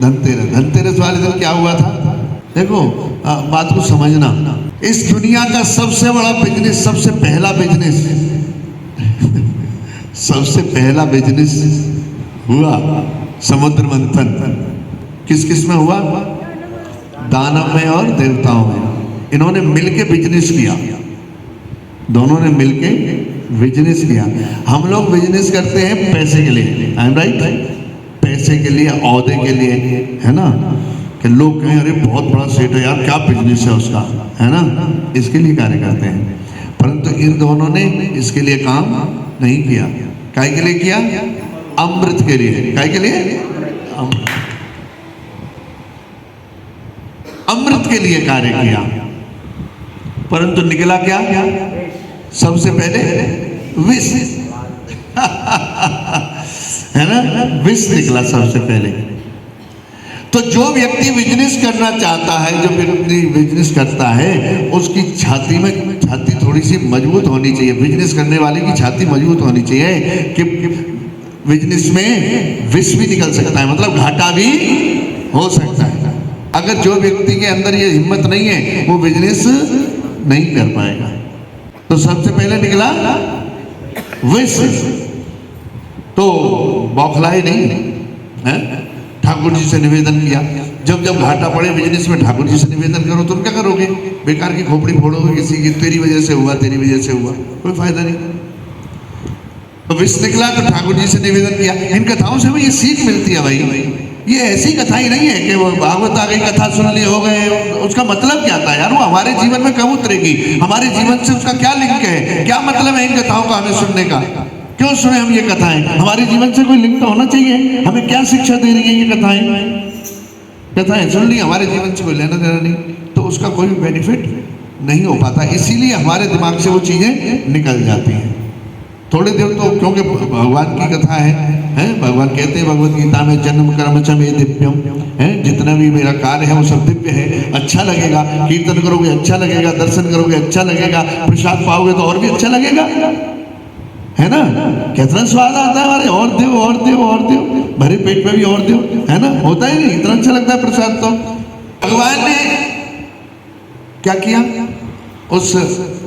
धनतेरस, धनतेरस वाले दिन क्या हुआ था? देखो बात को समझना, इस दुनिया का सबसे बड़ा बिजनेस, सबसे पहला बिजनेस सबसे पहला बिजनेस हुआ समुद्र मंथन। किस किस में हुआ? दानव में और देवताओं में। इन्होंने मिलके बिजनेस किया, दोनों ने मिलके बिजनेस किया। हम लोग बिजनेस करते हैं पैसे के लिए, आई एम राइट? पैसे के लिए, औहदे के लिए, है ना, कि लोग कहें अरे बहुत बड़ा सेठ है यार, क्या बिजनेस है उसका, है ना, इसके लिए कार्य करते हैं। परंतु इन दोनों ने इसके लिए काम नहीं किया। काय के लिए किया? अमृत के लिए। काय के लिए? अमृत के लिए कार्य किया। परंतु निकला क्या? सबसे पहले विष है ना, विष निकला सबसे पहले। तो जो व्यक्ति बिजनेस करना चाहता है, जो व्यक्ति बिजनेस करता है, उसकी छाती में, छाती थोड़ी सी मजबूत होनी चाहिए। बिजनेस करने वाले की छाती मजबूत होनी चाहिए कि बिजनेस में विष भी निकल सकता है, मतलब घाटा भी हो सकता है। अगर जो व्यक्ति के अंदर ये हिम्मत नहीं है, वो बिजनेस नहीं कर पाएगा। तो सबसे पहले निकला विष, तो बौखलाए नहीं है, ठाकुर जी से निवेदन किया। जब जब घाटा पड़े बिजनेस में, ठाकुर जी से निवेदन करो। तुम क्या करोगे? बेकार की खोपड़ी फोड़ोगे किसी की, तेरी वजह से हुआ, तेरी वजह से हुआ, कोई फायदा नहीं। तो विष निकला तो ठाकुर जी से निवेदन किया। इन कथाओं से हमें ये सीख मिलती है भाई, ये ऐसी कथा ही नहीं है कि वो भागवत आ गई, कथा सुन ली, हो गए। उसका मतलब क्या था यार? वो हमारे जीवन में कब उतरेगी? हमारे जीवन से उसका क्या लिंक है? क्या मतलब है इन कथाओं का हमें सुनने का? क्यों सुने हम ये कथाएं? हमारे जीवन से कोई लिंक तो होना चाहिए। हमें क्या शिक्षा दे रही है ये कथाएं? कथाएं सुन ली, हमारे जीवन से कोई लेना देना नहीं, तो उसका कोई बेनिफिट नहीं हो पाता। इसीलिए हमारे दिमाग से वो चीजें निकल जाती हैं। थोड़ी देर तो, क्योंकि भगवान की कथा है, भगवान कहते हैं भगवत गीता में, जन्म कर्म च मे दिव्यम, है, जितना भी मेरा कार्य है वो सब दिव्य है। अच्छा लगेगा, कीर्तन करोगे अच्छा लगेगा, दर्शन करोगे अच्छा लगेगा, प्रसाद पाओगे तो और भी अच्छा लगेगा, है ना। कितना स्वाद आता है हमारे, और दो और दो और दो, भरे पेट में भी और दो, है ना, होता ही नहीं, इतना अच्छा लगता है प्रसाद। तो भगवान ने क्या किया? उस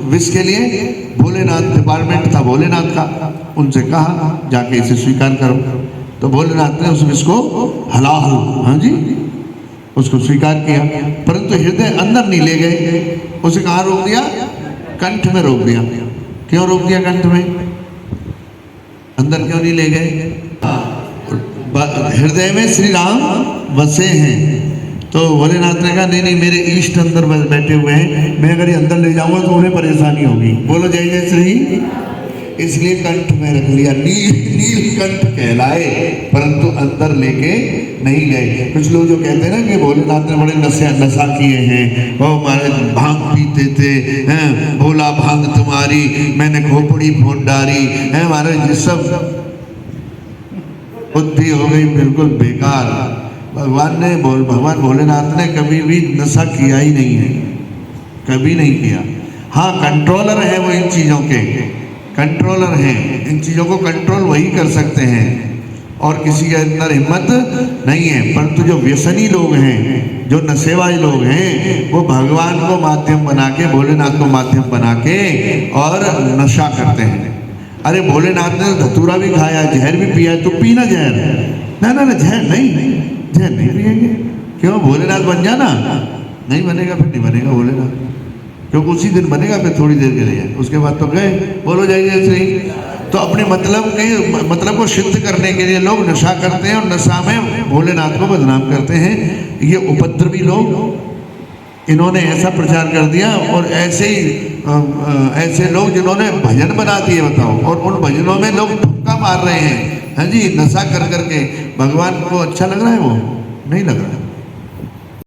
विष के लिए भोलेनाथ, डिपार्टमेंट था भोलेनाथ का, उनसे कहा जाके इसे स्वीकार करो। तो भोलेनाथ ने उस विष को हलाहल, हाँ जी, उसको स्वीकार किया। परंतु हृदय अंदर नहीं ले गए, उसे कहाँ रोक दिया? कंठ में रोक दिया। क्यों रोक दिया कंठ में? अंदर क्यों नहीं ले गए? हृदय में श्री राम बसे हैं। तो भोलेनाथ ने कहा नहीं नहीं, मेरे इष्ट अंदर बैठे हुए हैं, मैं अगर ये अंदर ले जाऊंगा तो उन्हें परेशानी होगी। बोलो जय जय श्री। इसलिए कंठ में रख लिया, नीलकंठ कहलाए, परंतु अंदर लेके नहीं गए। कुछ लोग जो कहते हैं ना कि भोलेनाथ ने बड़े नशा किए हैं, वो हमारे भांग पीते थे, हैं, भोला भांग तुम्हारी मैंने खोपड़ी फोड़ डाली, है, हमारे ये सब बुद्धि हो गई बिल्कुल बेकार। भगवान भोलेनाथ ने कभी भी नशा किया ही नहीं है, कभी नहीं किया। हाँ, कंट्रोलर है वो, इन चीज़ों के कंट्रोलर हैं, इन चीज़ों को कंट्रोल वही कर सकते हैं, और किसी के अंदर हिम्मत नहीं है। परंतु जो व्यसनी लोग हैं, जो नशेबाज लोग हैं, वो भगवान को माध्यम बना के, भोलेनाथ को माध्यम बना के और नशा करते हैं। अरे भोलेनाथ ने धतूरा भी खाया, जहर भी पिया, तो पीना जहर। ना ना ना, जहर नहीं, जहर नहीं पिएंगे। क्यों? भोलेनाथ बन जाना? नहीं बनेगा, फिर नहीं बनेगा भोलेनाथ, क्योंकि उसी दिन बनेगा, फिर थोड़ी देर के लिए, उसके बाद तो गए। बोलो जय जय श्री। तो अपने मतलब को सिद्ध करने के लिए लोग नशा करते हैं, और नशा में भोलेनाथ को बदनाम करते हैं। ये उपद्रवी लोग, इन्होंने ऐसा प्रचार कर दिया। और ऐसे लोग जिन्होंने भजन बना दिए, बताओ, और उन भजनों में लोग ठुक्का मार रहे हैं, हाँ जी, नशा कर करके। भगवान को अच्छा लग रहा है? वो नहीं लग रहा।